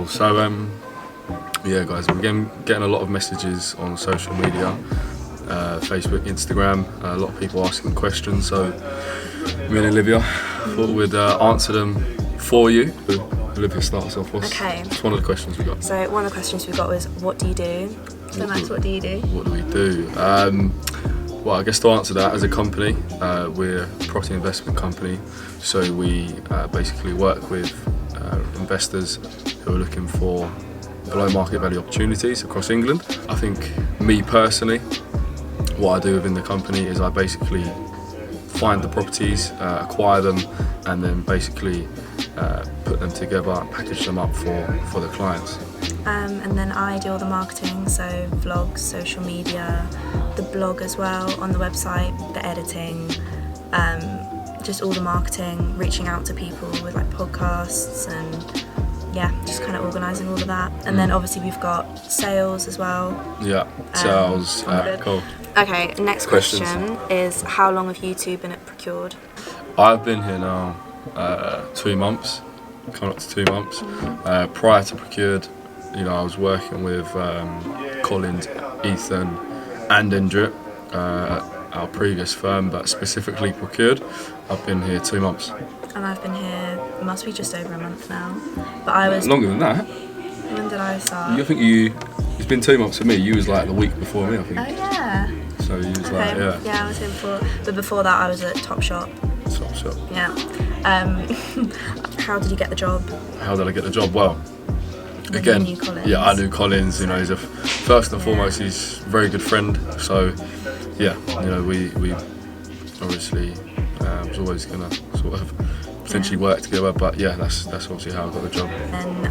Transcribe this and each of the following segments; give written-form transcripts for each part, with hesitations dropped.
So, yeah, guys, we're getting a lot of messages on social media, Facebook, Instagram. A lot of people asking questions. So, me and Olivia thought we'd answer them for you. Olivia, start us off. Okay. It's one of the questions we got. So one of the questions we got was, what do you do? So Max, what do you do? What do we do? Well, I guess to answer that, as a company, we're a property investment company. So we basically work with investors who are looking for below market value opportunities across England. I think me personally, what I do within the company is I basically find the properties, acquire them, and then basically put them together and package them up for the clients. And then I do all the marketing, so vlogs, social media, the blog as well on the website, the editing, just all the marketing, reaching out to people with like podcasts and yeah, just kind of organising all of that. And then obviously we've got sales as well. Yeah, sales, cool. Okay, next question is, how long have you two been at Procured? I've been here now 2 months, coming up to 2 months. Prior to Procured, I was working with Collins, Ethan and Indra at our previous firm, but specifically Procured. I've been here 2 months. And I've been here, it must be just over a month now. But I was... Longer than that? When did I start? I think it's been 2 months for me. You was like the week before me, I think. Oh yeah. So you was okay. like, yeah. Yeah, I was here before. But before that I was at Topshop. Topshop. Yeah. How did you get the job? How did I get the job? Well, again, you knew Collins. Yeah, I knew Collins. He's first and foremost, he's a very good friend. So, yeah, we obviously was always gonna sort of potentially work together. But yeah, that's obviously how I got the job. Then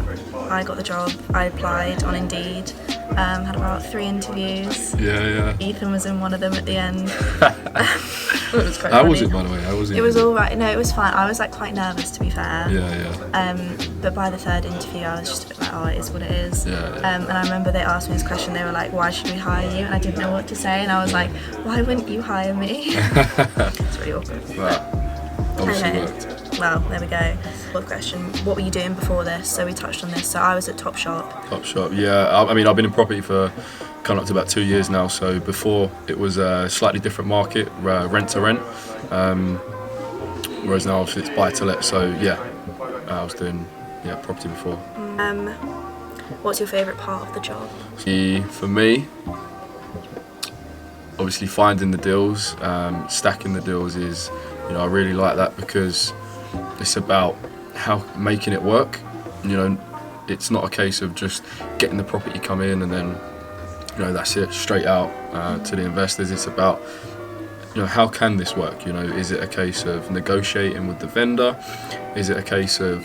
I got the job. I applied on Indeed. Had about 3 interviews. Yeah. Ethan was in one of them at the end. It was quite How funny. was it, by the way? How was it? It was all right. No, it was fine. I was like quite nervous, to be fair. Yeah. But by the 3rd interview, I was just a bit like, oh, it is what it is. Yeah. And I remember they asked me this question. They were like, why should we hire you? And I didn't know what to say. And I was like, why wouldn't you hire me? It's really awkward. Well, obviously worked. Well, there we go. Fourth question, what were you doing before this? So we touched on this. So I was at Topshop. Topshop, yeah. I mean, I've been in property for coming up to about 2 years now. So before, it was a slightly different market, rent to rent. Whereas now, obviously, it's buy to let. So yeah, I was doing property before. What's your favourite part of the job? For me, obviously finding the deals, stacking the deals is, I really like that because it's about making it work. It's not a case of just getting the property come in and then, that's it, straight out to the investors. It's about, how can this work? Is it a case of negotiating with the vendor? Is it a case of,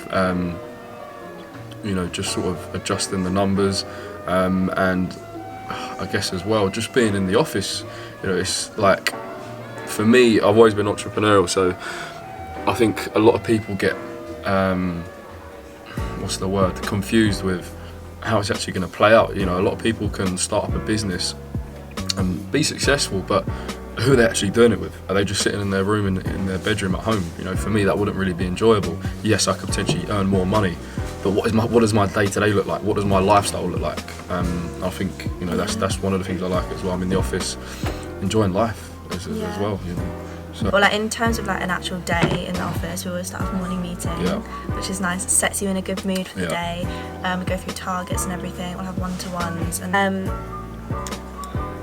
just sort of adjusting the numbers? And I guess as well, just being in the office, it's like, for me, I've always been entrepreneurial, so I think a lot of people get, confused with how it's actually going to play out. A lot of people can start up a business and be successful, but who are they actually doing it with? Are they just sitting in their room, in their bedroom at home? For me, that wouldn't really be enjoyable. Yes, I could potentially earn more money, but what does my day-to-day look like? What does my lifestyle look like? I think, that's one of the things I like as well. I'm in the office, enjoying life as well. So. Well, like in terms of like an actual day in the office, we always start off a morning meeting, which is nice. It sets you in a good mood for the day. We go through targets and everything. We'll have one-to-ones. And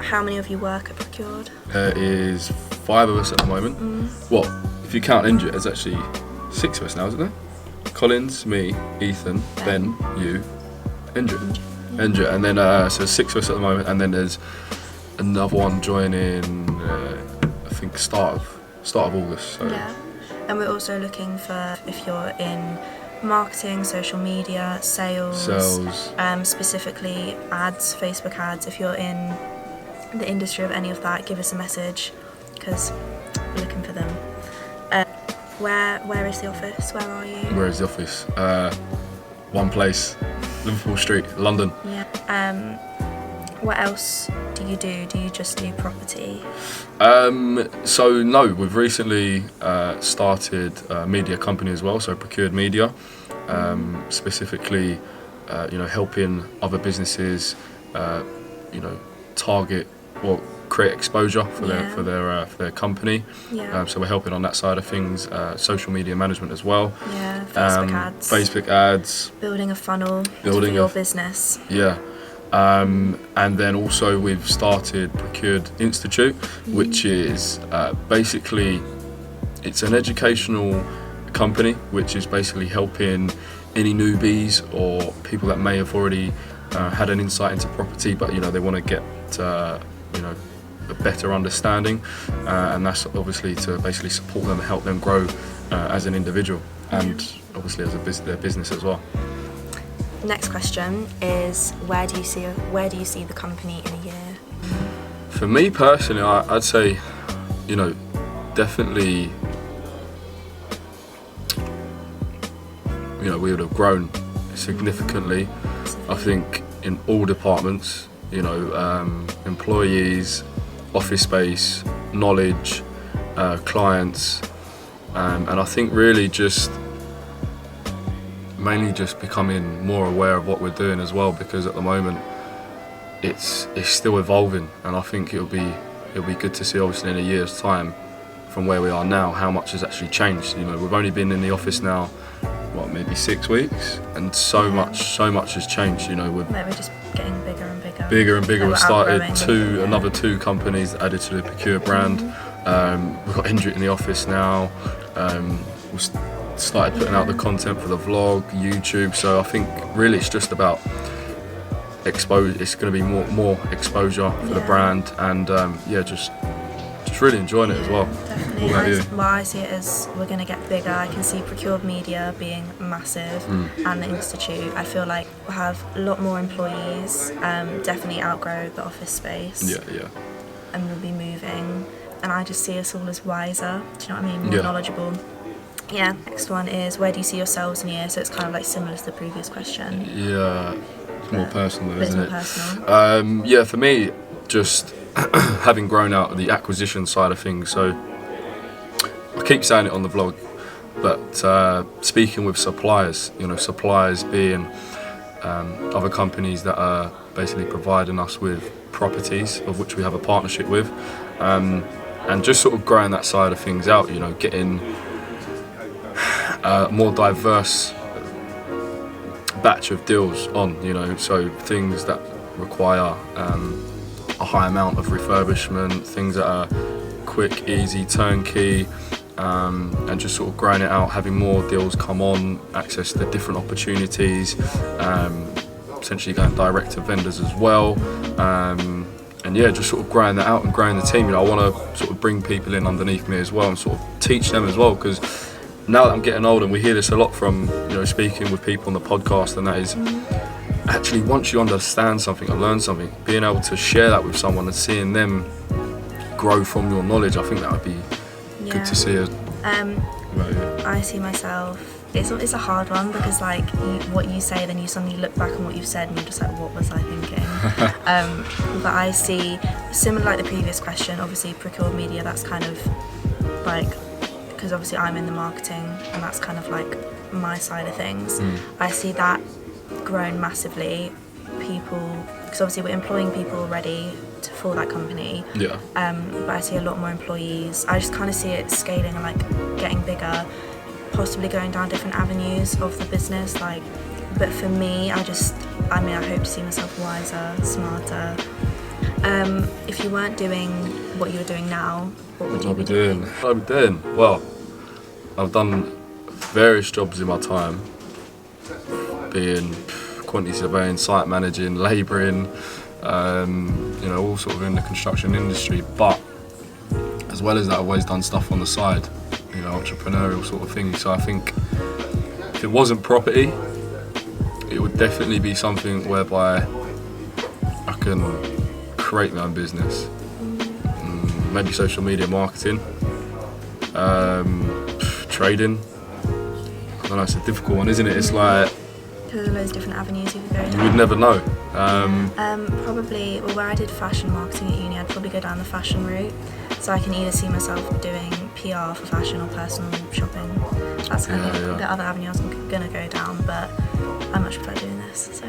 how many of you work at Procured? There is 5 of us at the moment. Well, if you count Indra, there's actually 6 of us now, isn't there? Collins, me, Ethan, Ben, you, Indra, and then so 6 of us at the moment, and then there's another one joining. I think start of August. So. Yeah, and we're also looking for if you're in marketing, social media, sales. Specifically ads, Facebook ads. If you're in the industry of any of that, give us a message because we're looking for them. Where is the office? Where are you? Where is the office? One place, Liverpool Street, London. Yeah. What else do you do? Do you just do property? So no, we've recently started a media company as well, so Procured Media. Specifically, helping other businesses, target or create exposure for their company. Yeah. So we're helping on that side of things, social media management as well. Yeah, Facebook ads. Building a funnel for your business. Yeah. And then also we've started Procured Institute, which is basically, it's an educational company which is basically helping any newbies or people that may have already had an insight into property, but they want to get a better understanding, and that's obviously to basically support them and help them grow as an individual, and obviously as their business as well. Next question is, where do you see the company in a year? For me personally, I'd say, definitely, we would have grown significantly. I think in all departments, employees, office space, knowledge, clients, and I think really mainly just becoming more aware of what we're doing as well, because at the moment it's still evolving, and I think it'll be good to see, obviously in a year's time from where we are now, how much has actually changed. We've only been in the office now maybe 6 weeks, and so much has changed. We're just getting bigger and bigger. We've started another 2 companies added to the Procured brand. We've got Indra in the office now. We've started putting out the content for the vlog, YouTube. So I think really it's just about it's going to be more exposure for the brand, and just really enjoying it as well. Definitely. What about you? Well, I see it as we're going to get bigger. I can see Procured Media being massive, and the Institute. I feel like we'll have a lot more employees, definitely outgrow the office space. Yeah. And we'll be moving. And I just see us all as wiser, do you know what I mean? More knowledgeable. Yeah, next one is, where do you see yourselves in a year? So it's kind of like similar to the previous question. Yeah, it's more personal, isn't it? Personal. For me, just having grown out of the acquisition side of things, so I keep saying it on the vlog, but speaking with suppliers, suppliers being other companies that are basically providing us with properties of which we have a partnership with, and just sort of growing that side of things out, getting a more diverse batch of deals on, so things that require a high amount of refurbishment, things that are quick, easy, turnkey, and just sort of growing it out, having more deals come on, access to different opportunities, essentially going direct to vendors as well, and just sort of growing that out and growing the team. I want to sort of bring people in underneath me as well and sort of teach them as well, because now that I'm getting older, and we hear this a lot from speaking with people on the podcast, and that is actually, once you understand something or learn something, being able to share that with someone and seeing them grow from your knowledge, I think that would be good to see. I see myself, it's a hard one, because like what you say, then you suddenly look back on what you've said and you're just like, what was I thinking? But I see, similar like the previous question, obviously Procured Media, that's kind of like, because obviously I'm in the marketing and that's kind of like my side of things. I see that grown massively. People, because obviously we're employing people already for that company, but I see a lot more employees. I just kind of see it scaling and like getting bigger, possibly going down different avenues of the business, like, but for me, I hope to see myself wiser, smarter. If you weren't doing what you're doing now, what would you be doing? Well, I've done various jobs in my time, being quantity surveying, site managing, labouring, all sort of in the construction industry. But as well as that, I've always done stuff on the side, entrepreneurial sort of thing. So I think if it wasn't property, it would definitely be something whereby I can create my own business. Maybe social media marketing, trading. I don't know, it's a difficult one, isn't it? It's like, there's loads of different avenues you could go down. You would never know. Probably, where I did fashion marketing at uni, I'd probably go down the fashion route. So I can either see myself doing PR for fashion or personal shopping. That's kind of the other avenue I was going to go down, but I much prefer doing this. So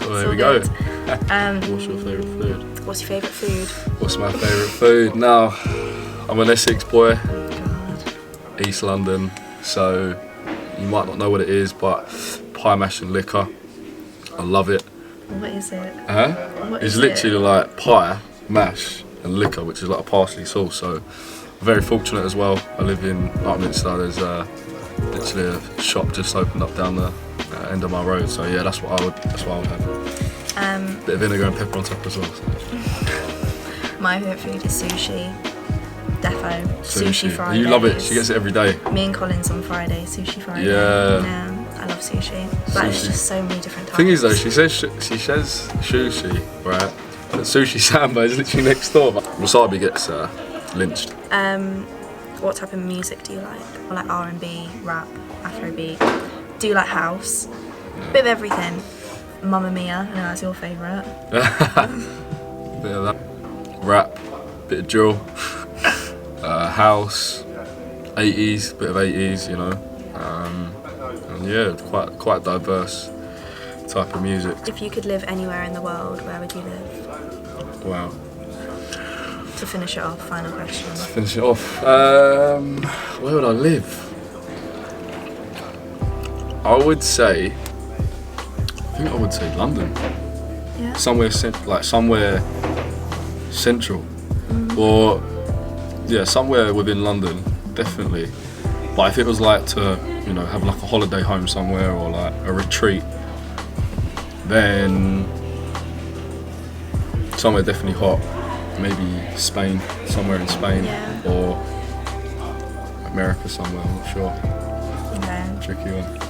Well, there we go. What's your favourite food? What's your favourite food? What's my favourite food? Now, I'm an Essex boy, God. East London, so you might not know what it is, but pie mash and liquor. I love it. What is it? What it's literally like pie, mash and liquor, which is like a parsley sauce. So I'm very fortunate as well. I live in Upminster. There's literally a shop just opened up down the end of my road. So yeah, that's what I would have. Bit of vinegar and pepper on top as well. So. My favourite food is sushi. Defo. Sushi Fridays. You love it. She gets it every day. Me and Colin's on Friday. Sushi Friday. Yeah. I love sushi. But it's just so many different types. Thing is though, she says sushi, right? But Sushi Samba is literally next door. Wasabi gets lynched. What type of music do you like? I like R&B, rap, Afrobeat. Do you like house? Bit of everything. Mamma Mia, I know that's your favourite. Bit of that. Rap, bit of drill, house, 80s, bit of 80s, you know. And yeah, quite diverse type of music. If you could live anywhere in the world, where would you live? Wow. To finish it off, final question. To finish it off, where would I live? I think I would say London. Yeah. Somewhere central, or yeah, somewhere within London, definitely. But if it was like to, you know, have like a holiday home somewhere or like a retreat, then somewhere definitely hot. Maybe Spain, somewhere in Spain, or America somewhere. I'm not sure. Okay. Tricky one.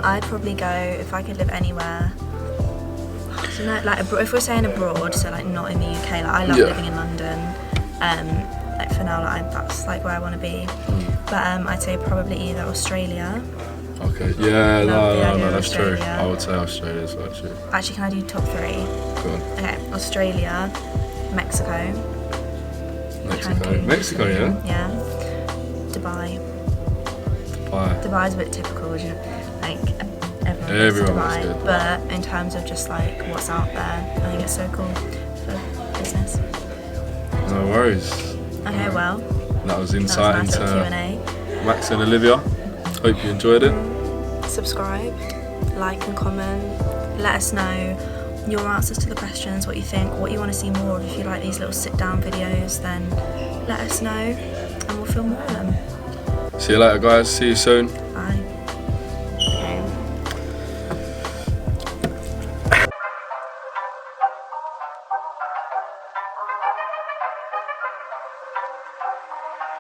I'd probably go, if I could live anywhere, I don't know, like if we're saying abroad, so like not in the UK, like I love living in London, like for now, like that's like where I want to be, but I'd say probably either Australia. Okay, yeah, no, that's Australia. true. I would say Australia as well, too. Actually, can I do top 3? Go on. Okay, Australia, Mexico, Mexico, yeah? Yeah, Dubai. Dubai's a bit typical, isn't it? Like everyone goes to Dubai, but in terms of just like what's out there, I think it's so cool for business. No worries. Okay, well, that was insight into Q&A. Max and Olivia. Hope you enjoyed it. Subscribe, like and comment. Let us know your answers to the questions, what you think, what you want to see more of. If you like these little sit-down videos, then let us know and we'll film more of them. See you later, guys. See you soon.